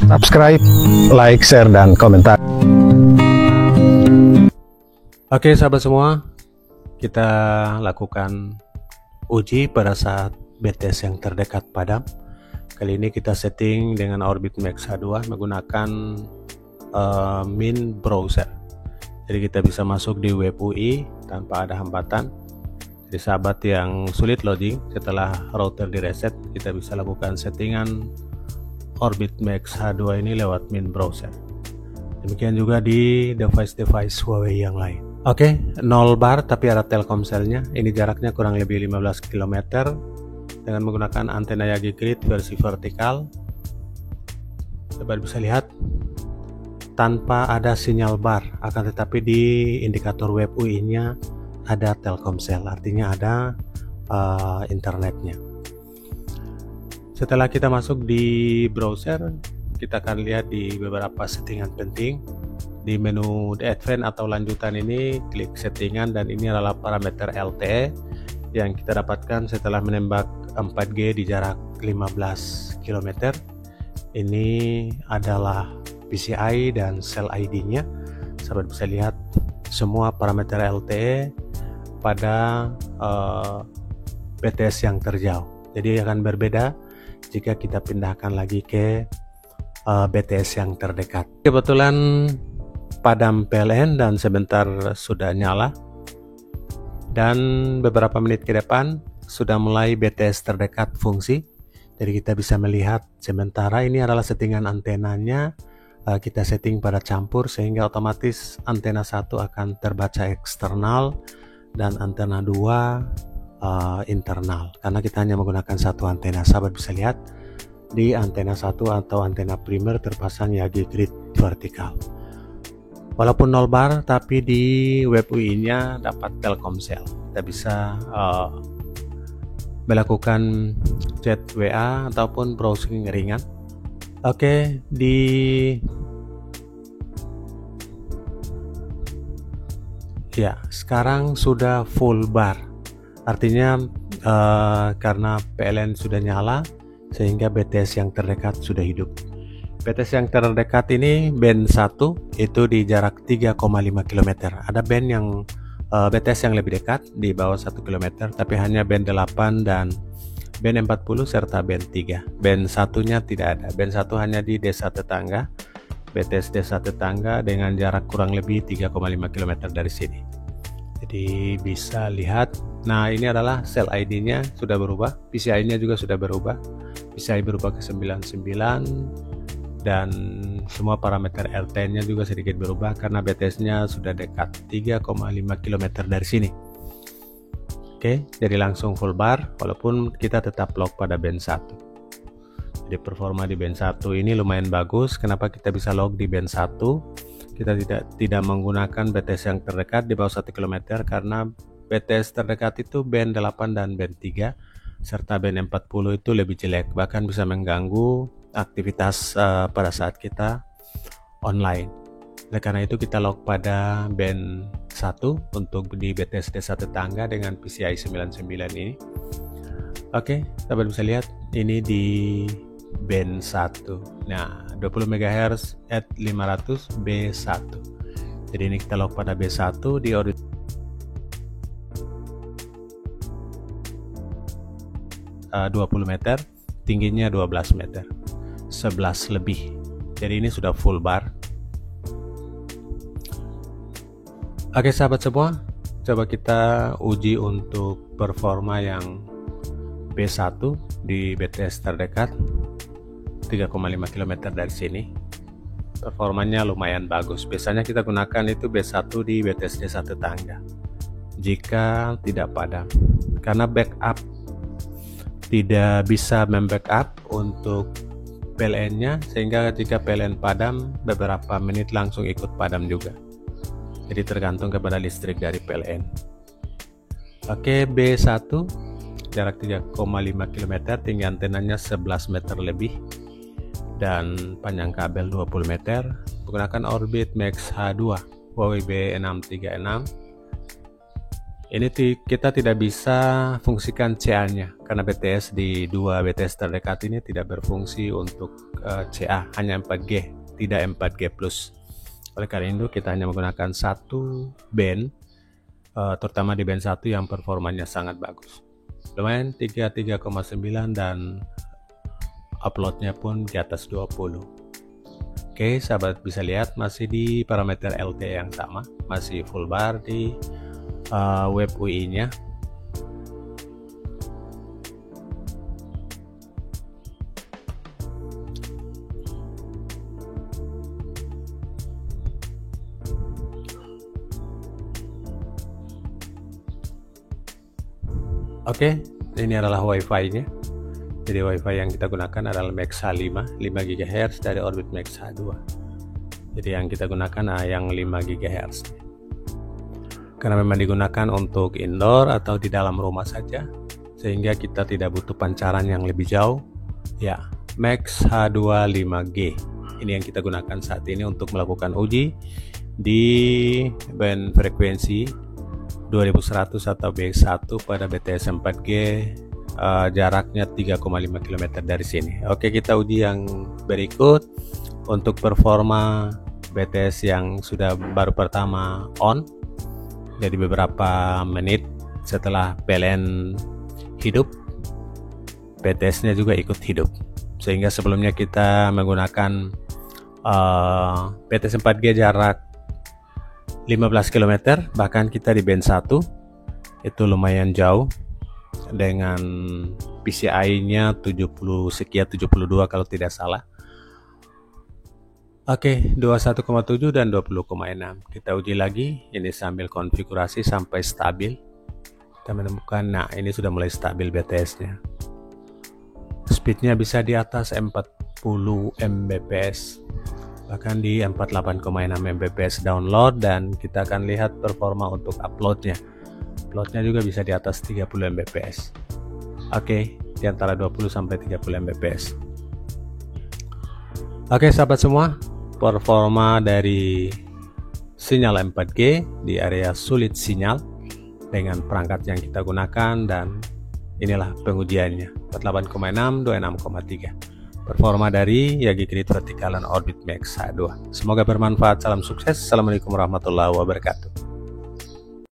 Subscribe, like, share, dan komentar. Oke sahabat semua, kita lakukan uji pada saat BTS yang terdekat padam. Kali ini kita setting dengan Orbit Max H2 menggunakan Mint browser. Jadi kita bisa masuk di web UI tanpa ada hambatan. Jadi sahabat yang sulit loading setelah router di reset, kita bisa lakukan settingan Orbit Max H2 ini lewat Mint browser. Demikian juga di device-device Huawei yang lain. Oke, 0 bar tapi ada Telkomselnya. Ini jaraknya kurang lebih 15 km dengan menggunakan antena Yagi Grid versi vertikal. Sahabat bisa lihat tanpa ada sinyal bar, akan tetapi di indikator web UI-nya ada Telkomsel, artinya ada internetnya. Setelah kita masuk di browser, kita akan lihat di beberapa settingan penting. Di menu The Advanced atau lanjutan ini, klik settingan dan ini adalah parameter LTE yang kita dapatkan setelah menembak 4G di jarak 15 km. Ini adalah PCI dan Cell ID-nya. Sahabat bisa lihat semua parameter LTE pada BTS yang terjauh. Jadi akan berbeda jika kita pindahkan lagi ke BTS yang terdekat. Kebetulan padam PLN dan sebentar sudah nyala, dan beberapa menit ke depan sudah mulai BTS terdekat fungsi. Jadi kita bisa melihat sementara ini adalah settingan antenanya, kita setting pada campur sehingga otomatis antena 1 akan terbaca eksternal dan antena 2 internal, karena kita hanya menggunakan satu antena. Sahabat bisa lihat di antena 1 atau antena primer terpasang Yagi Grid vertikal. Walaupun 0 bar, tapi di web UI-nya dapat Telkomsel. Kita bisa melakukan chat WA ataupun browsing ringan. Oke, sekarang sudah full bar. Artinya karena PLN sudah nyala, sehingga BTS yang terdekat sudah hidup. BTS yang terdekat ini band 1 itu di jarak 3,5 km. Ada band yang BTS yang lebih dekat di bawah 1 km, tapi hanya band 8 dan band 40 serta band 3. Band 1-nya tidak ada. Band 1 hanya di desa tetangga. BTS desa tetangga dengan jarak kurang lebih 3,5 km dari sini. Jadi bisa lihat. Nah, ini adalah Cell ID-nya sudah berubah, PCI-nya juga sudah berubah. PCI berubah ke 99 dan semua parameter LTE-nya juga sedikit berubah karena BTS-nya sudah dekat 3,5 km dari sini. Oke, jadi langsung full bar walaupun kita tetap lock pada band 1. Jadi performa di band 1 ini lumayan bagus. Kenapa kita bisa lock di band 1? Kita tidak menggunakan BTS yang terdekat di bawah 1 km karena BTS terdekat itu band 8 dan band 3 serta band 40 itu lebih jelek, bahkan bisa mengganggu aktivitas pada saat kita online. Oleh karena itu kita lock pada band 1 untuk di BTS desa tetangga dengan PCI 99 ini. Oke, sahabat bisa lihat ini di band 1. Nah, 20 MHz at 500 B1. Jadi ini kita lock pada B1 di orbit 20 meter, tingginya 12 meter, 11 lebih. Jadi ini sudah full bar. Oke sahabat semua, coba kita uji untuk performa yang B1 di BTS terdekat 3,5 km dari sini. Performanya lumayan bagus. Biasanya kita gunakan itu B1 di BTS desa tetangga jika tidak padam, karena backup tidak bisa membackup untuk PLN-nya, sehingga jika PLN padam beberapa menit langsung ikut padam juga. Jadi tergantung kepada listrik dari PLN. Oke, B1 jarak 3,5 km, tinggi antenanya 11 meter lebih dan panjang kabel 20 meter. Menggunakan Orbit Max H2 Huawei B636 Kita tidak bisa fungsikan CA-nya karena BTS di dua BTS terdekat ini tidak berfungsi untuk CA, hanya 4G, tidak 4G+. Oleh karena itu kita hanya menggunakan satu band, terutama di band 1 yang performanya sangat bagus. Lumayan 33,9 dan uploadnya pun di atas 20. Oke, sahabat bisa lihat masih di parameter LTE yang sama, masih full bar di web UI-nya. Oke, ini adalah Wi-Fi-nya. Jadi Wi-Fi yang kita gunakan adalah Max H5, 5 GHz dari Orbit Max H2. Jadi yang kita gunakan yang 5 GHz. Karena memang digunakan untuk indoor atau di dalam rumah saja, sehingga kita tidak butuh pancaran yang lebih jauh. Ya, Max H2 5G. Ini yang kita gunakan saat ini untuk melakukan uji di band frekuensi 2100 atau B1 pada BTS 4G, jaraknya 3,5 km dari sini. Oke, kita uji yang berikut untuk performa BTS yang sudah baru pertama on. Jadi beberapa menit setelah PLN hidup, BTS-nya juga ikut hidup. Sehingga sebelumnya kita menggunakan BTS 4G jarak 15 km, bahkan kita di band 1 itu lumayan jauh dengan PCI-nya 70 sekian, 72 kalau tidak salah. Oke, 21,7 dan 20,6. Kita uji lagi, ini sambil konfigurasi sampai stabil. Kita menemukan, nah ini sudah mulai stabil BTS-nya. Speednya bisa di atas 40 Mbps, bahkan di 48,6 Mbps download, dan kita akan lihat performa untuk uploadnya. Uploadnya juga bisa di atas 30 Mbps. Oke, di antara 20 sampai 30 Mbps. Oke, sahabat semua, performa dari sinyal 4G di area sulit sinyal dengan perangkat yang kita gunakan, dan inilah pengujiannya 48,6, 26,3. Performa dari Yagi Grid Vertical and Orbit Max H2. Semoga bermanfaat. Salam sukses. Assalamualaikum warahmatullahi wabarakatuh.